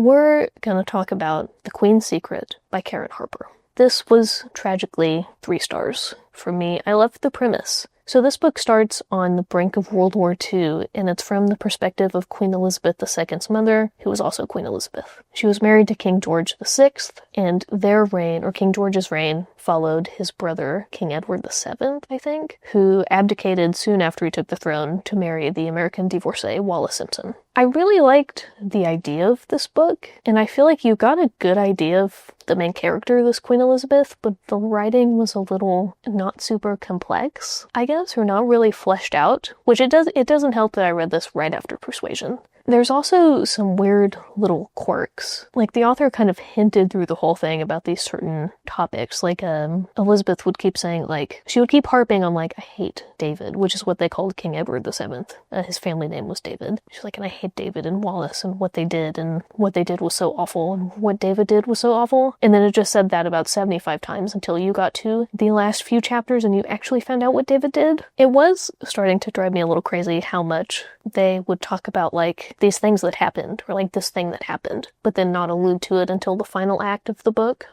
We're going to talk about The Queen's Secret by Karen Harper. This was tragically 3 stars for me. I loved the premise. So this book starts on the brink of World War II, and it's from the perspective of Queen Elizabeth II's mother, who was also Queen Elizabeth. She was married to King George VI, and their reign, or King George's reign, followed his brother, King Edward VII, I think, who abdicated soon after he took the throne to marry the American divorcee Wallis Simpson. I really liked the idea of this book, and I feel like you got a good idea of the main character, this Queen Elizabeth, but the writing was a little not super complex, I guess, or not really fleshed out, which it doesn't help that I read this right after Persuasion. There's also some weird little quirks. Like, the author kind of hinted through the whole thing about these certain topics. Like, Elizabeth would keep saying, like, she would keep harping on, like, I hate David, which is what they called King Edward VII. His family name was David. She's like, and I hate David and Wallis and what they did was so awful, and what David did was so awful. And then it just said that about 75 times until you got to the last few chapters and you actually found out what David did. It was starting to drive me a little crazy how much they would talk about, like, these things that happened, or like this thing that happened, but then not allude to it until the final act of the book.